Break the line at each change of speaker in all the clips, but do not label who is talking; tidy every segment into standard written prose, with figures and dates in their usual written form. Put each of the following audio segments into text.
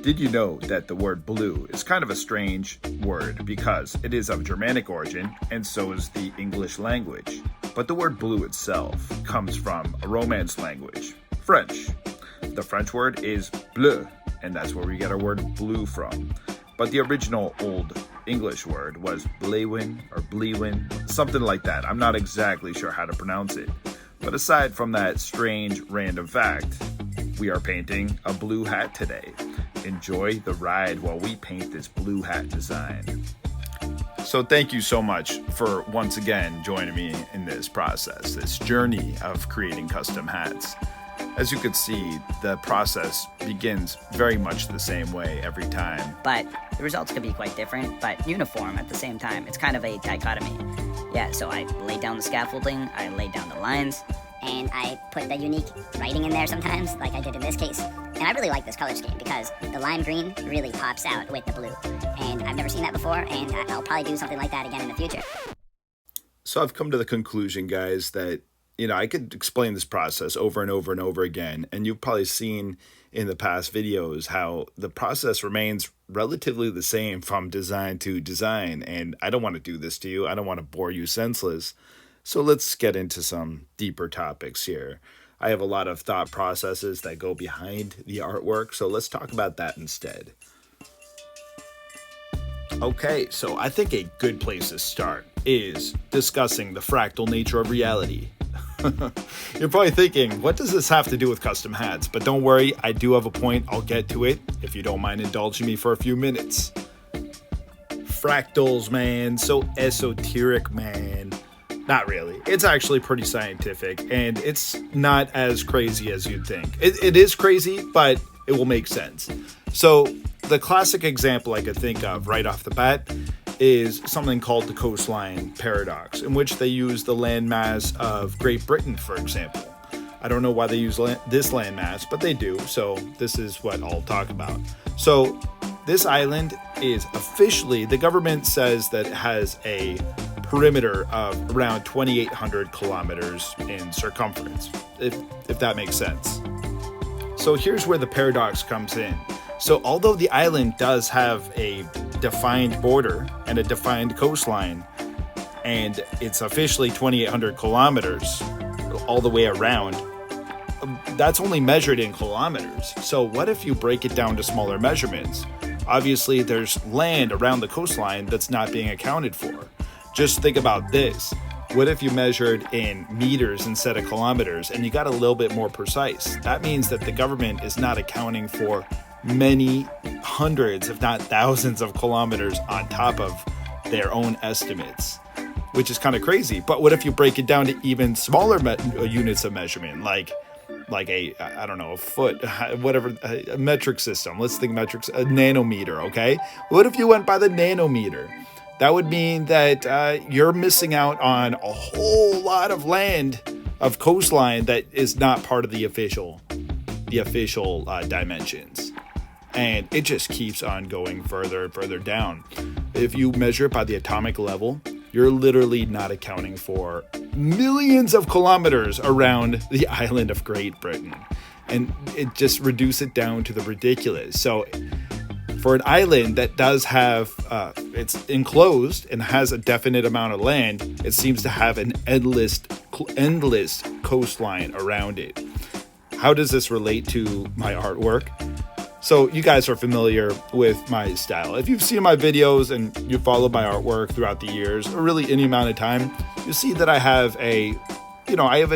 Did you know that the word blue is kind of a strange word because it is of Germanic origin and so is the English language? But the word blue itself comes from a Romance language, French. The French word is bleu, and that's where we get our word blue from. But the original Old English word was blewin or blewin, something like that. I'm not exactly sure how to pronounce it. But aside from that strange random fact, we are painting a blue hat today. Enjoy the ride while we paint this blue hat design. So thank you so much for once again joining me in this process, this journey of creating custom hats. As you can see, the process begins very much the same way every time.
But the results could be quite different, but uniform at the same time. It's kind of a dichotomy. Yeah, so I laid down the scaffolding, I laid down the lines,
and I put the unique writing in there sometimes, like I did in this case. And I really like this color scheme because the lime green really pops out with the blue. And I've never seen that before, and I'll probably do something like that again in the future.
So I've come to the conclusion, guys, that I could explain this process over and over and over again, and you've probably seen in the past videos how the process remains relatively the same from design to design, and I don't want to do this to you. I don't want to bore you senseless. So let's get into some deeper topics here. I have a lot of thought processes that go behind the artwork, so let's talk about that instead. Okay, so I think a good place to start is discussing the fractal nature of reality. You're probably thinking, what does this have to do with custom hats? But don't worry, I do have a point. I'll get to it if you don't mind indulging me for a few minutes. Fractals, man, so esoteric, man. Not really. It's actually pretty scientific, and it's not as crazy as you'd think. It is crazy, but it will make sense. So the classic example I could think of right off the bat is something called the coastline paradox, in which they use the landmass of Great Britain, for example. I don't know why they use this landmass, but they do, so this is what I'll talk about. So this island is officially, the government says that it has a perimeter of around 2,800 kilometers in circumference, if that makes sense. So here's where the paradox comes in. So although the island does have a defined border and a defined coastline, and it's officially 2,800 kilometers all the way around, that's only measured in kilometers. So what if you break it down to smaller measurements? Obviously, there's land around the coastline that's not being accounted for. Just think about this. What if you measured in meters instead of kilometers and you got a little bit more precise? That means that the government is not accounting for many hundreds, if not thousands of kilometers on top of their own estimates, which is kind of crazy. But what if you break it down to even smaller units of measurement, like a foot, whatever, a metric system. Let's think metrics, a nanometer, okay? What if you went by the nanometer? That would mean that you're missing out on a whole lot of land of coastline that is not part of the official dimensions. And it just keeps on going further and further down. If you measure it by the atomic level, you're literally not accounting for millions of kilometers around the island of Great Britain. And it just reduces it down to the ridiculous. So for an island that does have, it's enclosed and has a definite amount of land, it seems to have an endless coastline around it. How does this relate to my artwork? So you guys are familiar with my style. If you've seen my videos and you follow my artwork throughout the years, or really any amount of time, you see that I have a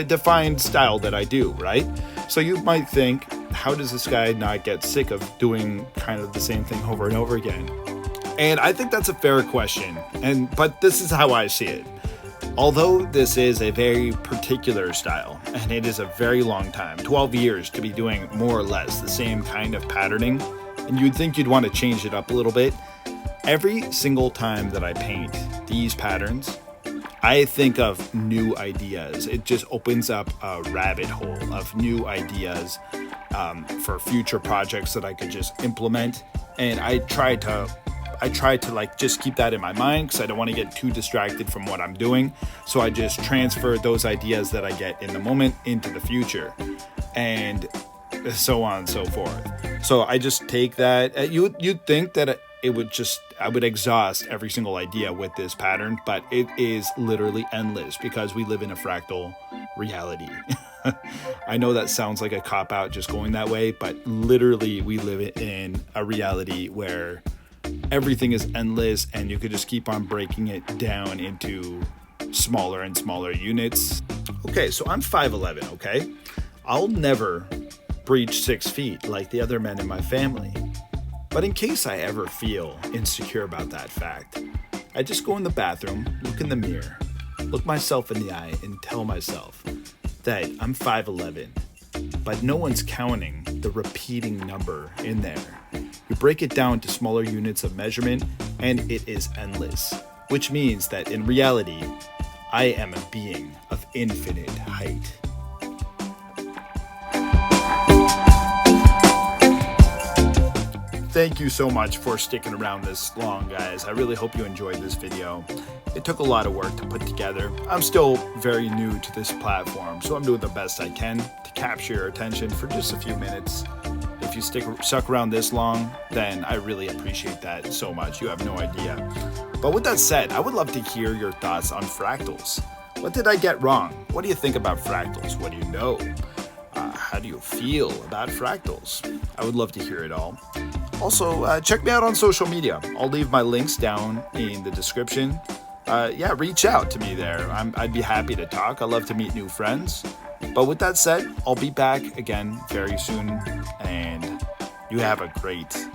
defined style that I do, right? So you might think, how does this guy not get sick of doing kind of the same thing over and over again? And I think that's a fair question, but this is how I see it. Although this is a very particular style, and it is a very long time, 12 years to be doing more or less the same kind of patterning, and you'd think you'd want to change it up a little bit, every single time that I paint these patterns, I think of new ideas. It just opens up a rabbit hole of new ideas for future projects that I could just implement, and I try to just keep that in my mind because I don't want to get too distracted from what I'm doing. So I just transfer those ideas that I get in the moment into the future. And so on and so forth. So I just take that. You'd think that I would exhaust every single idea with this pattern, but it is literally endless because we live in a fractal reality. I know that sounds like a cop-out just going that way, but literally we live in a reality where everything is endless and you could just keep on breaking it down into smaller and smaller units. Okay, so I'm 5'11", okay? I'll never breach 6 feet like the other men in my family. But in case I ever feel insecure about that fact, I just go in the bathroom, look in the mirror, look myself in the eye, and tell myself that I'm 5'11", but no one's counting the repeating number in there. You break it down to smaller units of measurement, and it is endless, which means that in reality, I am a being of infinite height. Thank you so much for sticking around this long, guys. I really hope you enjoyed this video. It took a lot of work to put together. I'm still very new to this platform, so I'm doing the best I can to capture your attention for just a few minutes. If you stuck around this long, then I really appreciate that so much. You have no idea. But with that said, I would love to hear your thoughts on fractals. What did I get wrong? What do you think about fractals? What do you know? How do you feel about fractals? I would love to hear it all. Also, check me out on social media. I'll leave my links down in the description. Reach out to me there. I'd be happy to talk. I love to meet new friends. But with that said, I'll be back again very soon. And you have a great